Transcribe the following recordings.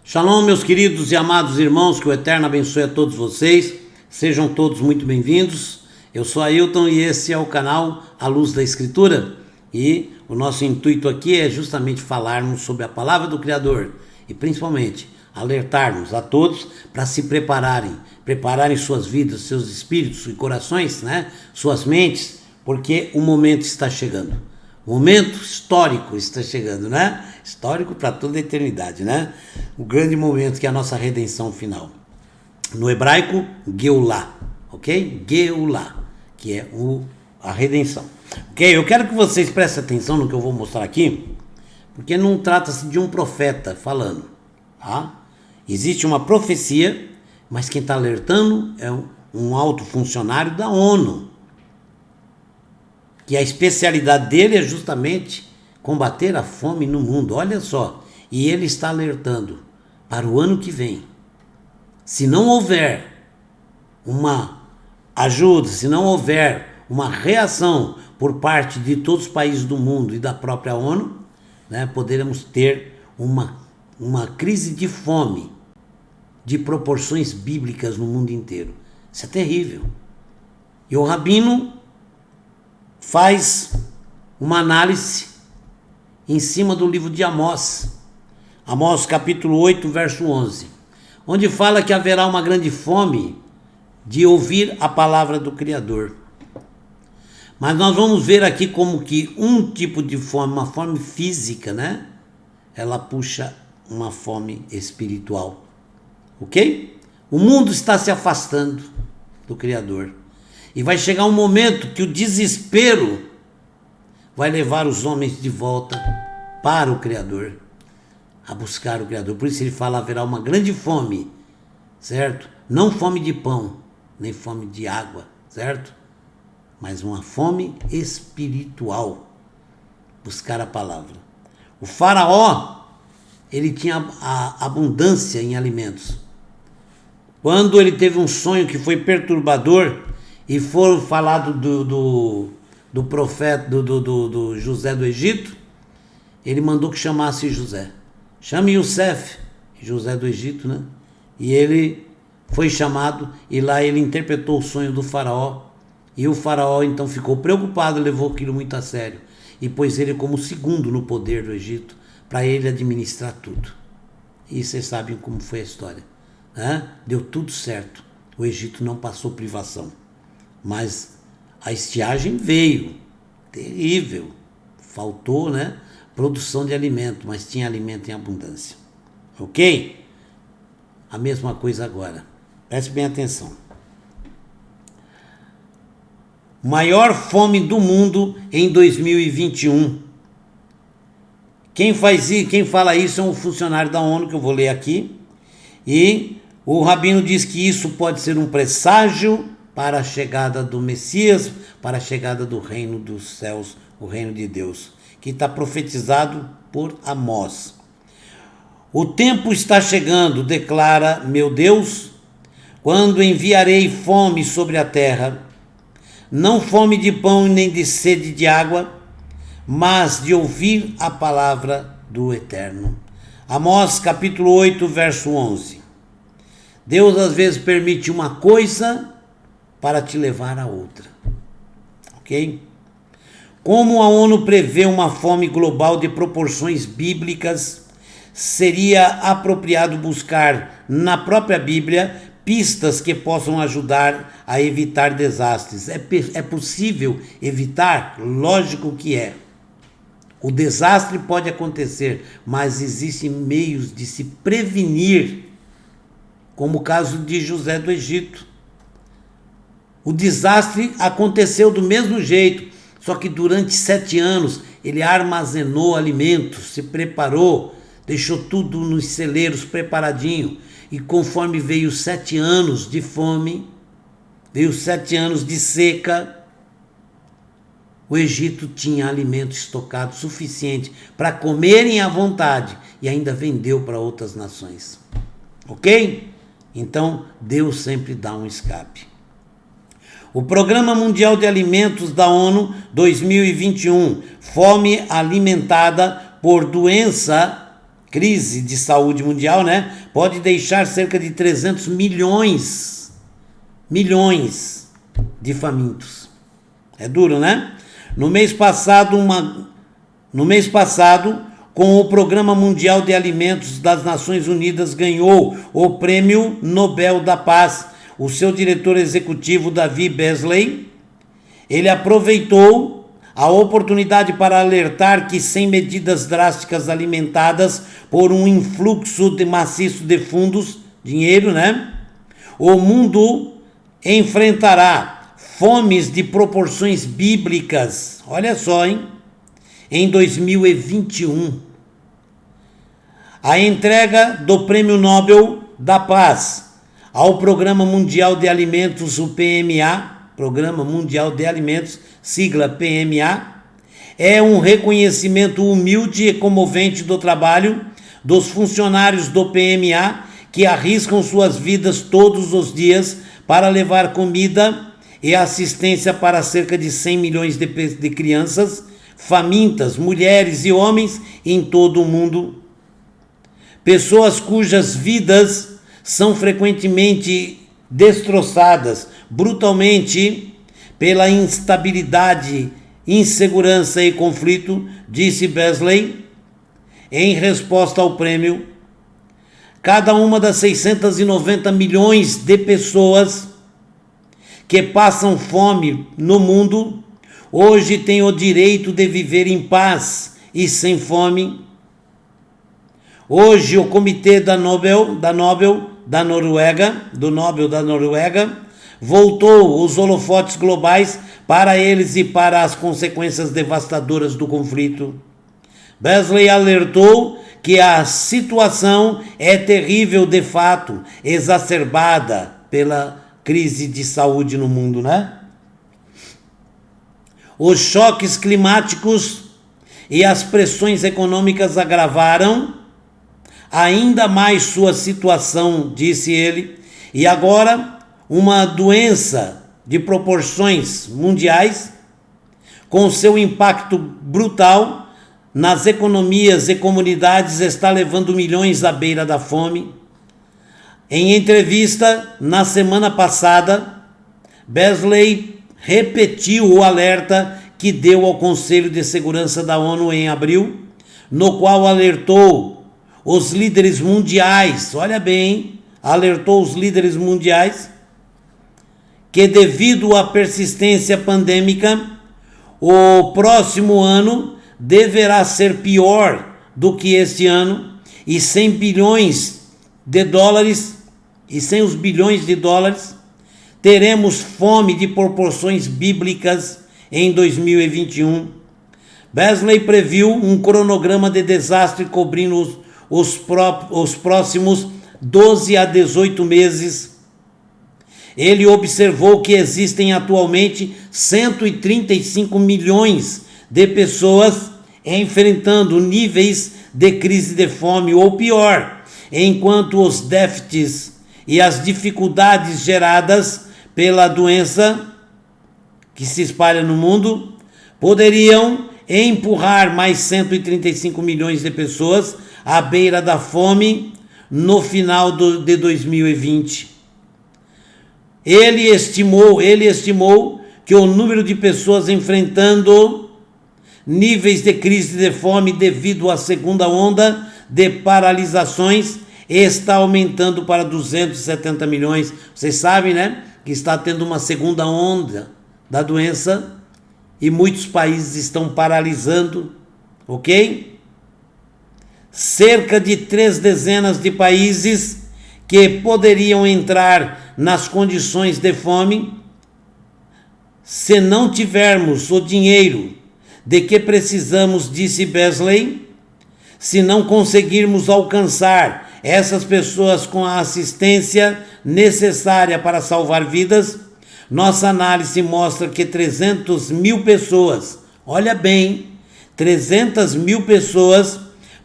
Shalom, meus queridos e amados irmãos, que o Eterno abençoe a todos vocês, sejam todos muito bem-vindos. Eu sou Ailton e esse é o canal A Luz da Escritura, e o nosso intuito aqui é justamente falarmos sobre a palavra do Criador e principalmente alertarmos a todos para se prepararem suas vidas, seus espíritos e corações, suas mentes, porque o momento está chegando. O momento histórico está chegando, Histórico para toda a eternidade, O grande momento que é a nossa redenção final. No hebraico, Geulah, ok? Geulah, que é a redenção. Ok? Eu quero que vocês prestem atenção no que eu vou mostrar aqui, porque não trata-se de um profeta falando, tá? Existe uma profecia, mas quem está alertando é um alto funcionário da ONU, que a especialidade dele é justamente combater a fome no mundo. Olha só, e ele está alertando para o ano que vem. Se não houver uma ajuda, se não houver uma reação por parte de todos os países do mundo e da própria ONU, poderemos ter uma crise de fome de proporções bíblicas no mundo inteiro. Isso é terrível. E o Rabino faz uma análise em cima do livro de Amós, capítulo 8, verso 11, onde fala que haverá uma grande fome de ouvir a palavra do Criador. Mas nós vamos ver aqui como que um tipo de fome, uma fome física, ela puxa uma fome espiritual, ok? O mundo está se afastando do Criador. E vai chegar um momento que o desespero vai levar os homens de volta para o Criador, a buscar o Criador. Por isso ele fala, haverá uma grande fome, certo? Não fome de pão, nem fome de água, certo? Mas uma fome espiritual, buscar a palavra. O faraó, ele tinha a abundância em alimentos. Quando ele teve um sonho que foi perturbador, e foram falado do profeta, do José do Egito, ele mandou que chamasse José. Chame Youssef, José do Egito, E ele foi chamado, e lá ele interpretou o sonho do faraó, e o faraó então ficou preocupado, levou aquilo muito a sério, e pôs ele como segundo no poder do Egito, para ele administrar tudo. E vocês sabem como foi a história, Deu tudo certo, o Egito não passou privação. Mas a estiagem veio, terrível, faltou, produção de alimento, mas tinha alimento em abundância, ok? A mesma coisa agora, preste bem atenção. Maior fome do mundo em 2021. Quem fala isso é um funcionário da ONU, que eu vou ler aqui, e o Rabino diz que isso pode ser um presságio para a chegada do Messias, para a chegada do reino dos céus, o reino de Deus, que está profetizado por Amós. O tempo está chegando, declara meu Deus, quando enviarei fome sobre a terra, não fome de pão nem de sede de água, mas de ouvir a palavra do Eterno. Amós capítulo 8, verso 11. Deus às vezes permite uma coisa para te levar a outra, ok? Como a ONU prevê uma fome global de proporções bíblicas, seria apropriado buscar na própria Bíblia pistas que possam ajudar a evitar desastres. É possível evitar? Lógico que é. O desastre pode acontecer, mas existem meios de se prevenir, como o caso de José do Egito. O desastre aconteceu do mesmo jeito, só que durante 7 anos ele armazenou alimentos, se preparou, deixou tudo nos celeiros preparadinho, e conforme veio 7 anos de fome, veio 7 anos de seca, o Egito tinha alimento estocado suficiente para comerem à vontade e ainda vendeu para outras nações, ok? Então Deus sempre dá um escape. O Programa Mundial de Alimentos da ONU 2021, fome alimentada por doença crise de saúde mundial, né, pode deixar cerca de 300 milhões de famintos. É duro, né? No mês passado, com o Programa Mundial de Alimentos das Nações Unidas ganhou o Prêmio Nobel da Paz. O seu diretor executivo, David Beasley, ele aproveitou a oportunidade para alertar que sem medidas drásticas alimentadas por um influxo maciço de fundos, dinheiro, né? O mundo enfrentará fomes de proporções bíblicas. Olha só, hein? Em 2021. A entrega do Prêmio Nobel da Paz ao Programa Mundial de Alimentos, o PMA, Programa Mundial de Alimentos, sigla PMA, é um reconhecimento humilde e comovente do trabalho dos funcionários do PMA que arriscam suas vidas todos os dias para levar comida e assistência para cerca de 100 milhões de crianças famintas, mulheres e homens em todo o mundo. Pessoas cujas vidas são frequentemente destroçadas brutalmente pela instabilidade, insegurança e conflito, disse Beasley, em resposta ao prêmio. Cada uma das 690 milhões de pessoas que passam fome no mundo hoje têm o direito de viver em paz e sem fome. Hoje o Comitê da Nobel da Noruega voltou os holofotes globais para eles e para as consequências devastadoras do conflito. Beasley alertou que a situação é terrível de fato, exacerbada pela crise de saúde no mundo, né? Os choques climáticos e as pressões econômicas agravaram ainda mais sua situação, disse ele, e agora uma doença de proporções mundiais, com seu impacto brutal nas economias e comunidades, está levando milhões à beira da fome. Em entrevista na semana passada, Beasley repetiu o alerta que deu ao Conselho de Segurança da ONU em abril, no qual alertou os líderes mundiais, olha bem, alertou os líderes mundiais que devido à persistência pandêmica, o próximo ano deverá ser pior do que este ano e sem bilhões de dólares, e sem os bilhões de dólares, teremos fome de proporções bíblicas em 2021. Beasley previu um cronograma de desastre cobrindo os próximos 12 a 18 meses. Ele observou que existem atualmente 135 milhões de pessoas enfrentando níveis de crise de fome ou pior, enquanto os déficits e as dificuldades geradas pela doença que se espalha no mundo poderiam empurrar mais 135 milhões de pessoas à beira da fome no final de 2020. Ele estimou que o número de pessoas enfrentando níveis de crise de fome devido à segunda onda de paralisações está aumentando para 270 milhões. Vocês sabem, né, que está tendo uma segunda onda da doença e muitos países estão paralisando, ok? Cerca de 3 dezenas de países que poderiam entrar nas condições de fome se não tivermos o dinheiro de que precisamos, disse Beasley. Se não conseguirmos alcançar essas pessoas com a assistência necessária para salvar vidas, nossa análise mostra que 300 mil pessoas, olha bem, 300 mil pessoas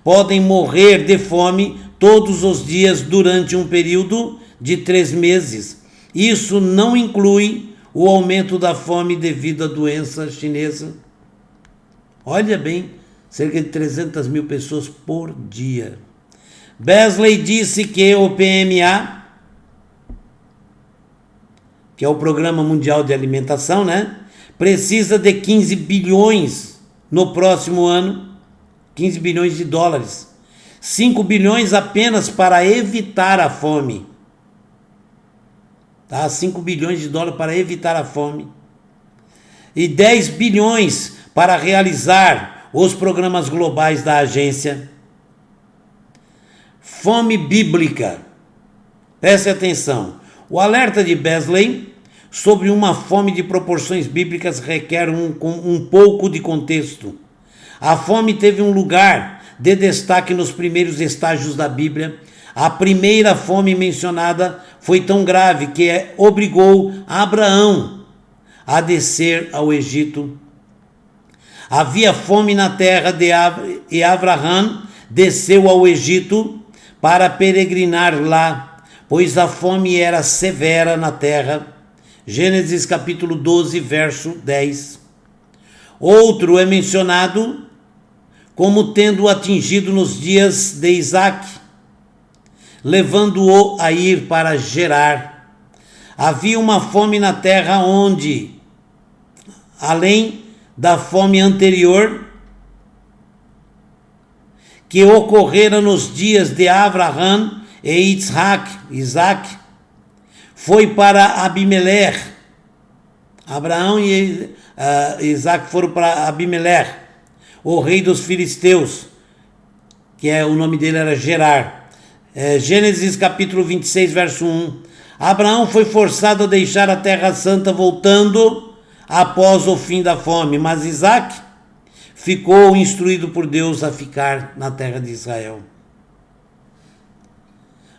podem morrer de fome todos os dias durante um período de 3 meses. Isso não inclui o aumento da fome devido à doença chinesa. Olha bem, cerca de 300 mil pessoas por dia. Beasley disse que o PMA, que é o Programa Mundial de Alimentação, né, precisa de 15 bilhões no próximo ano, 15 bilhões de dólares. 5 bilhões apenas para evitar a fome. Tá? 5 bilhões de dólares para evitar a fome. E 10 bilhões para realizar os programas globais da agência. Fome bíblica. Preste atenção. O alerta de Beasley sobre uma fome de proporções bíblicas requer um pouco de contexto. A fome teve um lugar de destaque nos primeiros estágios da Bíblia. A primeira fome mencionada foi tão grave que obrigou Abraão a descer ao Egito. Havia fome na terra e Abraão desceu ao Egito para peregrinar lá, pois a fome era severa na terra. Gênesis capítulo 12, verso 10. Outro é mencionado como tendo atingido nos dias de Isaac, levando-o a ir para Gerar. Havia uma fome na terra onde, além da fome anterior, que ocorrera nos dias de Abraão e Isaac, foi para Abimeleque. Abraão e Isaac foram para Abimeleque, o rei dos filisteus, que o nome dele era Gerar. Gênesis capítulo 26, verso 1. Abraão foi forçado a deixar a terra santa voltando após o fim da fome, mas Isaac ficou instruído por Deus a ficar na terra de Israel.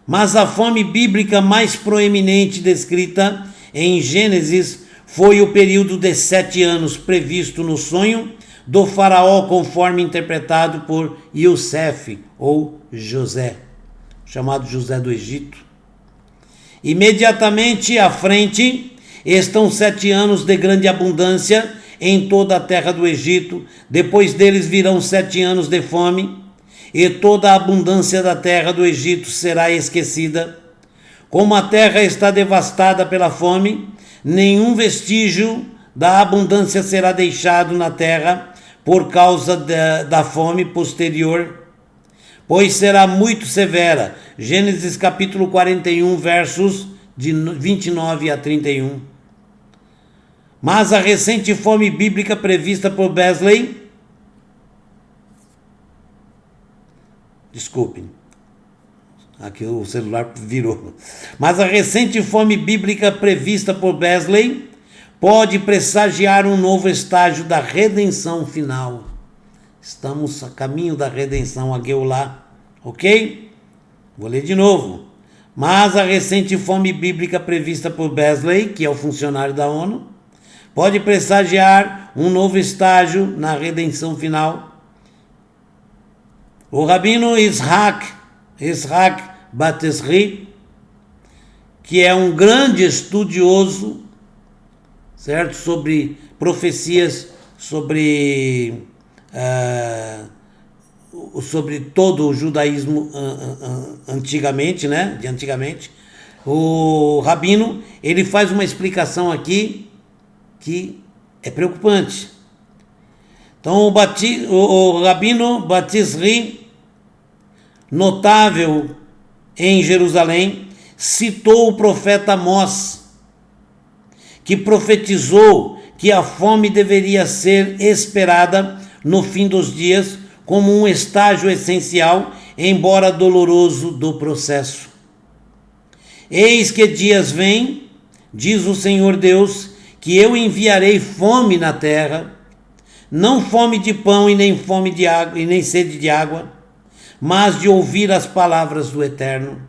Mas a fome bíblica mais proeminente descrita em Gênesis foi o período de 7 anos previsto no sonho do faraó, conforme interpretado por Youssef, ou José, chamado José do Egito. Imediatamente à frente estão 7 anos de grande abundância em toda a terra do Egito. Depois deles virão 7 anos de fome, e toda a abundância da terra do Egito será esquecida. Como a terra está devastada pela fome, nenhum vestígio da abundância será deixado na terra por causa da fome posterior, pois será muito severa. Gênesis capítulo 41, versos de 29 a 31. Mas a recente fome bíblica prevista por Beasley, desculpem, aqui o celular virou. Mas a recente fome bíblica prevista por Beasley pode pressagiar um novo estágio da redenção final. Estamos a caminho da redenção, a Geulah, ok? Vou ler de novo. Mas a recente fome bíblica prevista por Beasley, que é o funcionário da ONU, pode pressagiar um novo estágio na redenção final. O rabino Ishaq Batesri, que é um grande estudioso, certo, sobre profecias, sobre todo o judaísmo antigamente, né? De antigamente. O rabino, ele faz uma explicação aqui que é preocupante. Então o rabino Batesri, notável em Jerusalém, citou o profeta Amós, que profetizou que a fome deveria ser esperada no fim dos dias como um estágio essencial, embora doloroso, do processo. Eis que dias vêm, diz o Senhor Deus, que eu enviarei fome na terra, não fome de pão e nem fome de água e nem sede de água, mas de ouvir as palavras do Eterno.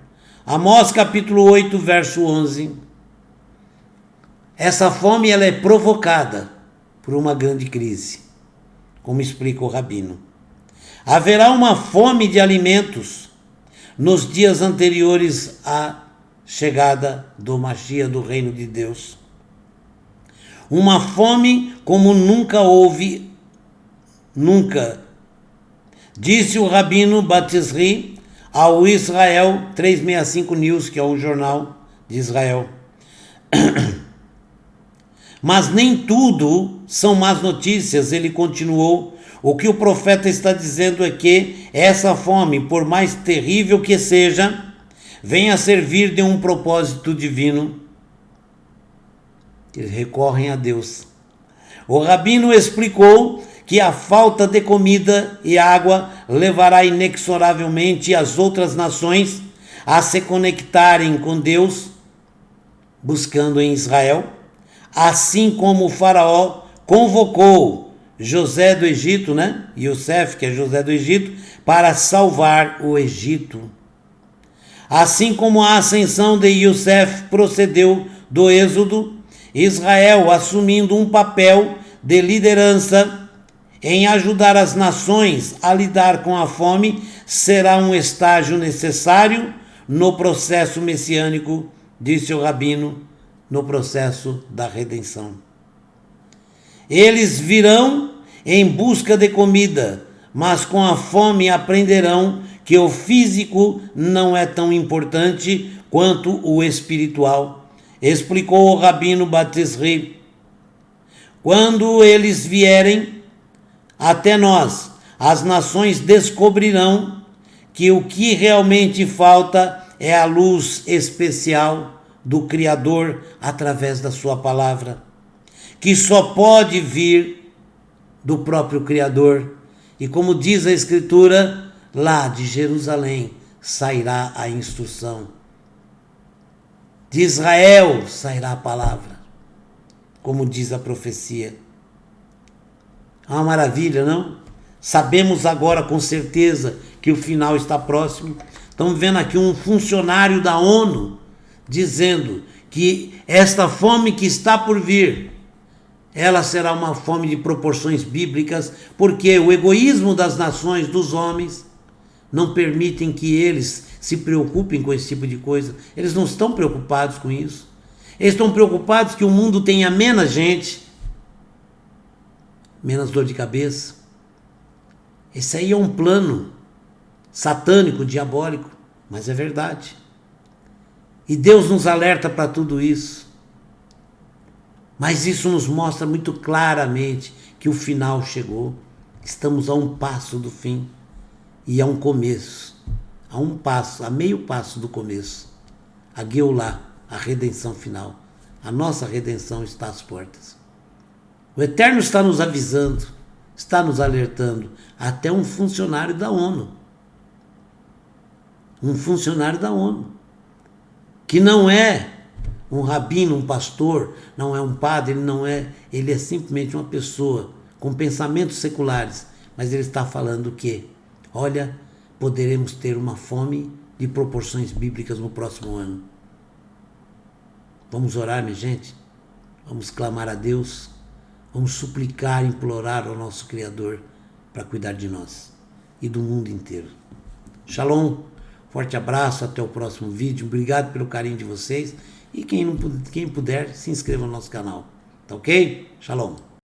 Amós capítulo 8, verso 11. Essa fome ela é provocada por uma grande crise, como explica o rabino. Haverá uma fome de alimentos nos dias anteriores à chegada do Mashiach, do reino de Deus. Uma fome como nunca houve, nunca. Disse o rabino Batesri ao Israel 365 News, que é o jornal de Israel. Mas nem tudo são más notícias, ele continuou. O que o profeta está dizendo é que essa fome, por mais terrível que seja, venha a servir de um propósito divino. Eles recorrem a Deus. O rabino explicou que a falta de comida e água levará inexoravelmente as outras nações a se conectarem com Deus, buscando em Israel, assim como o faraó convocou José do Egito, Youssef, que é José do Egito, para salvar o Egito. Assim como a ascensão de Youssef procedeu do Êxodo, Israel, assumindo um papel de liderança em ajudar as nações a lidar com a fome, será um estágio necessário no processo messiânico, disse o rabino, no processo da redenção. Eles virão em busca de comida, mas com a fome aprenderão que o físico não é tão importante quanto o espiritual, explicou o rabino Batisri. Quando eles vierem até nós, as nações descobrirão que o que realmente falta é a luz especial do Criador através da sua palavra, que só pode vir do próprio Criador. E como diz a Escritura, lá de Jerusalém sairá a instrução. De Israel sairá a palavra, como diz a profecia. É uma maravilha, não? Sabemos agora com certeza que o final está próximo. Estamos vendo aqui um funcionário da ONU dizendo que esta fome que está por vir, ela será uma fome de proporções bíblicas, porque o egoísmo das nações, dos homens, não permitem que eles se preocupem com esse tipo de coisa. Eles não estão preocupados com isso. Eles estão preocupados que o mundo tenha menos gente, menos dor de cabeça. Esse aí é um plano satânico, diabólico, mas é verdade. E Deus nos alerta para tudo isso. Mas isso nos mostra muito claramente que o final chegou. Estamos a um passo do fim e a um começo. A um passo, a meio passo do começo. A Geulah, a redenção final. A nossa redenção está às portas. O Eterno está nos avisando, está nos alertando. Até um funcionário da ONU. Um funcionário da ONU. Que não é um rabino, um pastor, não é um padre, ele é simplesmente uma pessoa com pensamentos seculares. Mas ele está falando que, olha, poderemos ter uma fome de proporções bíblicas no próximo ano. Vamos orar, minha gente? Vamos clamar a Deus? Vamos suplicar, implorar ao nosso Criador para cuidar de nós e do mundo inteiro. Shalom, forte abraço, até o próximo vídeo. Obrigado pelo carinho de vocês e quem puder, se inscreva no nosso canal. Tá ok? Shalom.